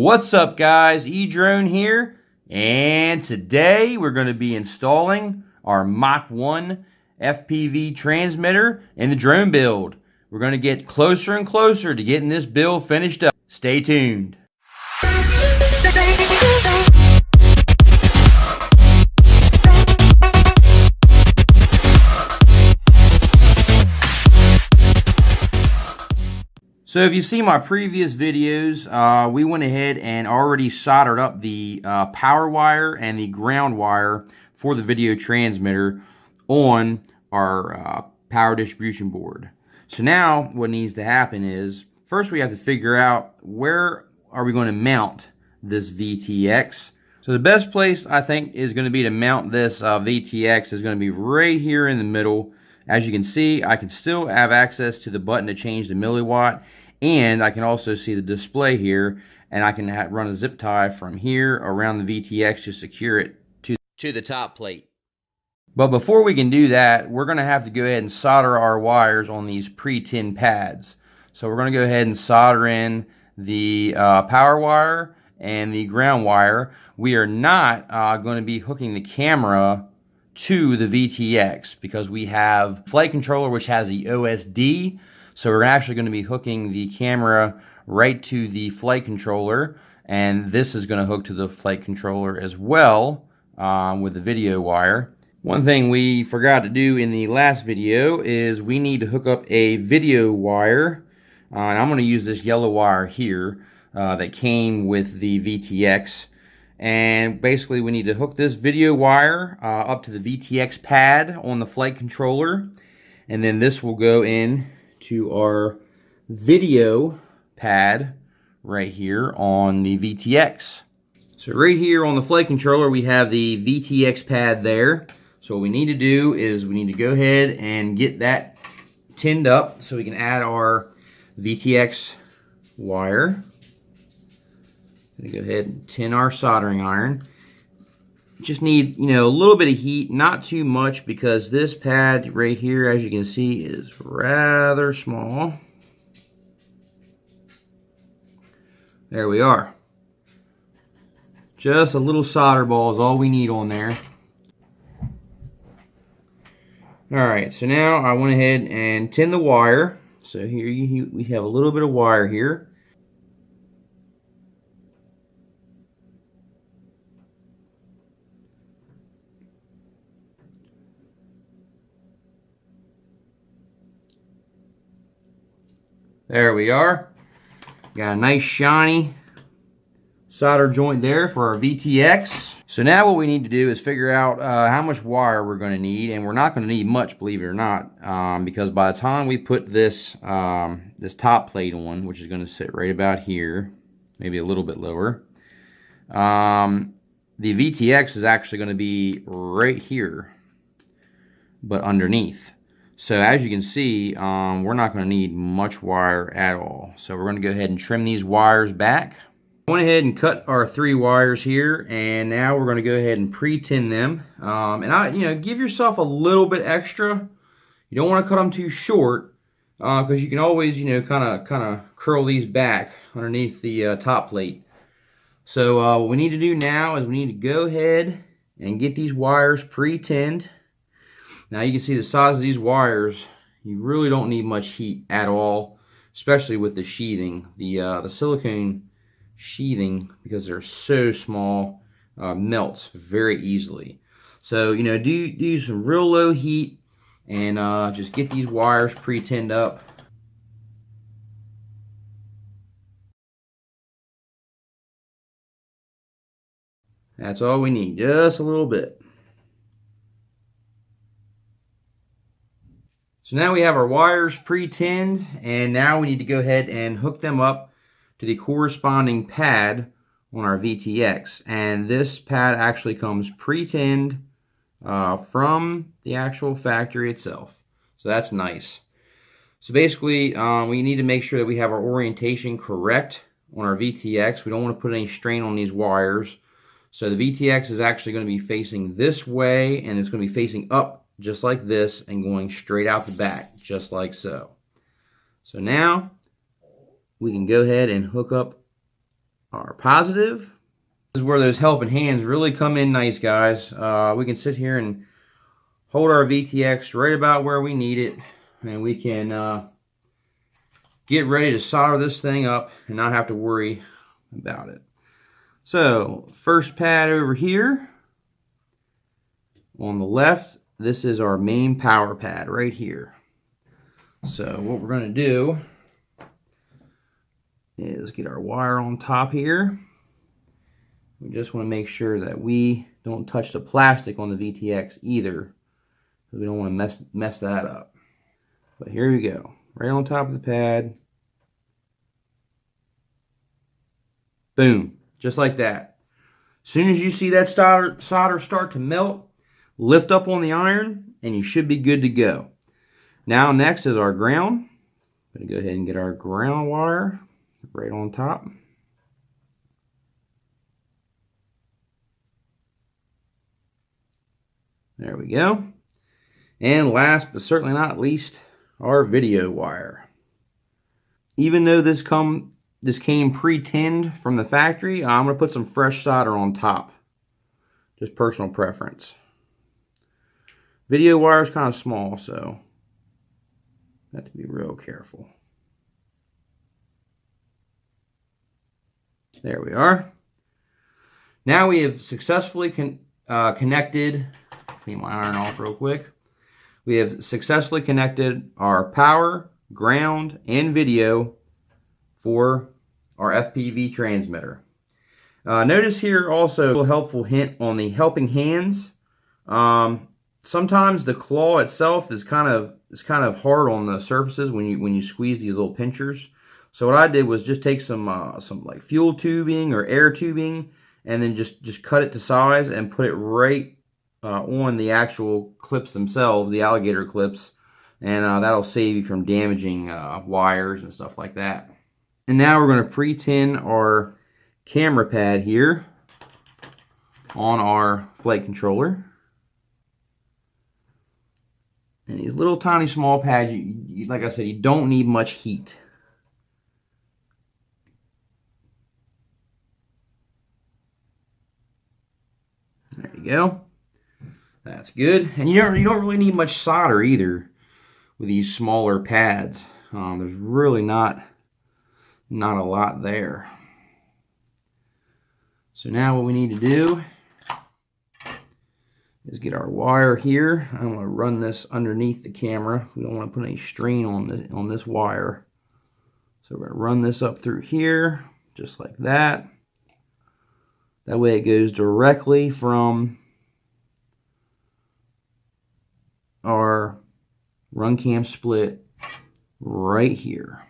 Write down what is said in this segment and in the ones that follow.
What's up guys, E-Drone here, and today we're going to be installing our Mach 1 FPV transmitter in the drone build. We're going to get closer and closer to getting this build finished up. Stay tuned. So if you see my previous videos, we went ahead and already soldered up the power wire and the ground wire for the video transmitter on our power distribution board. So now what needs to happen is, first we have to figure out where are we going to mount this VTX. So the best place I think is going to be to mount this VTX is going to be right here in the middle. As you can see, I can still have access to the button to change the milliwatt, and I can also see the display here, and I can run a zip tie from here around the VTX to secure it to the top plate. But before we can do that, we're going to have to go ahead and solder our wires on these pre-tin pads. So we're going to go ahead and solder in the power wire and the ground wire. We are not going to be hooking the camera to the VTX because we have flight controller which has the OSD, so we're actually going to be hooking the camera right to the flight controller, and this is going to hook to the flight controller as well with the video wire. One thing we forgot to do in the last video is we need to hook up a video wire, and I'm going to use this yellow wire here that came with the VTX. And basically we need to hook this video wire up to the VTX pad on the flight controller, and then this will go in to our video pad right here on the VTX. So right here on the flight controller we have the VTX pad there. So what we need to do is we need to go ahead and get that tinned up so we can add our VTX wire. Go ahead and tin our soldering iron. Just need, a little bit of heat, not too much, because this pad right here, as you can see, is rather small. There we are. Just a little solder ball is all we need on there. Alright, so now I went ahead and tin the wire. So here we have a little bit of wire here. There we are. Got a nice shiny solder joint there for our VTX. So now what we need to do is figure out how much wire we're going to need, and we're not going to need much, believe it or not, because by the time we put this this top plate on, which is going to sit right about here, maybe a little bit lower, the VTX is actually going to be right here, but underneath. So as you can see, we're not going to need much wire at all. So we're going to go ahead and trim these wires back. I went ahead and cut our 3 wires here, and now we're going to go ahead and pre-tin them. And give yourself a little bit extra. You don't want to cut them too short, because you can always, kind of curl these back underneath the top plate. So what we need to do now is we need to go ahead and get these wires pre-tinned. Now you can see the size of these wires. You really don't need much heat at all, especially with the sheathing. The silicone sheathing, because they're so small, melts very easily. So do some real low heat and just get these wires pre-tinned up. That's all we need, just a little bit. So now we have our wires pre-tinned, and now we need to go ahead and hook them up to the corresponding pad on our VTX. And this pad actually comes pre-tinned from the actual factory itself. So that's nice. So basically, we need to make sure that we have our orientation correct on our VTX. We don't want to put any strain on these wires. So the VTX is actually going to be facing this way, and it's going to be facing up just like this and going straight out the back, just like so. So now we can go ahead and hook up our positive. This is where those helping hands really come in nice, guys. We can sit here and hold our VTX right about where we need it, and we can get ready to solder this thing up and not have to worry about it. So, first pad over here. On the left, this is our main power pad right here. So what we're going to do is get our wire on top here. We just want to make sure that we don't touch the plastic on the VTX either, because we don't want to mess that up. But here we go, right on top of the pad. Boom, just like that. As soon as you see that solder start to melt, lift up on the iron and you should be good to go. Now next is our ground. I'm going to go ahead and get our ground wire right on top. There we go. And last but certainly not least, our video wire. Even though this came pre-tinned from the factory, I'm going to put some fresh solder on top. Just personal preference. Video wire is kind of small, so have to be real careful. There we are. Now we have successfully connected. Clean my iron off real quick. We have successfully connected our power, ground, and video for our FPV transmitter. Notice here also a helpful hint on the helping hands. Sometimes the claw itself is kind of hard on the surfaces when you squeeze these little pinchers. So what I did was just take some like fuel tubing or air tubing, and then just cut it to size and put it right on the actual clips themselves, the alligator clips, and that'll save you from damaging wires and stuff like that. And now we're going to pre-tin our camera pad here on our flight controller. And these little tiny small pads, like I said, you don't need much heat. There you go. That's good. And you don't really need much solder either with these smaller pads. There's really not a lot there. So now what we need to do is get our wire here. I'm going to run this underneath the camera. We don't want to put any strain on this wire. So we're going to run this up through here, just like that. That way it goes directly from our run cam split right here.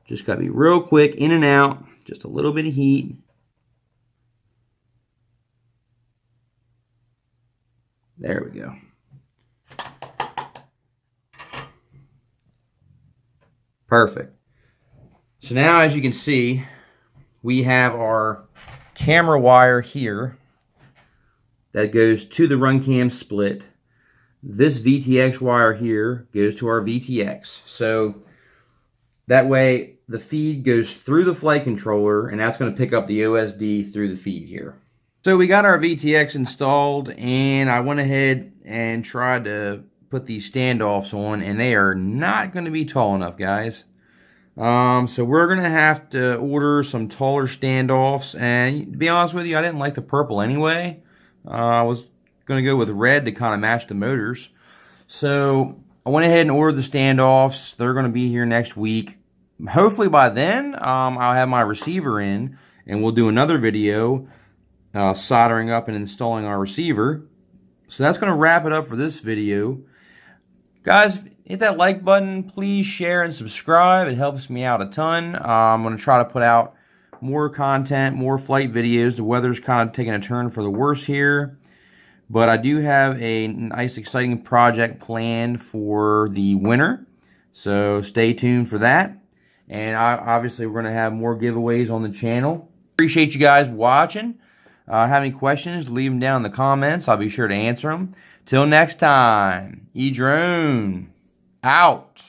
Just got to be real quick, in and out, just a little bit of heat. There we go. Perfect. So now, as you can see, we have our camera wire here that goes to the run cam split. This VTX wire here goes to our VTX. So that way the feed goes through the flight controller, and that's going to pick up the OSD through the feed here. So we got our VTX installed, and I went ahead and tried to put these standoffs on, and they are not going to be tall enough, guys. So we're going to have to order some taller standoffs, and to be honest with you, I didn't like the purple anyway. I was going to go with red to kind of match the motors. So I went ahead and ordered the standoffs. They're going to be here next week. Hopefully by then, I'll have my receiver in, and we'll do another video soldering up and installing our receiver. So that's going to wrap it up for this video. Guys, hit that like button. Please share and subscribe. It helps me out a ton. I'm going to try to put out more content, more flight videos. The weather's kind of taking a turn for the worse here. But I do have a nice, exciting project planned for the winter. So stay tuned for that. And obviously, we're going to have more giveaways on the channel. Appreciate you guys watching. Have any questions, leave them down in the comments. I'll be sure to answer them. Till next time, E-Drone out.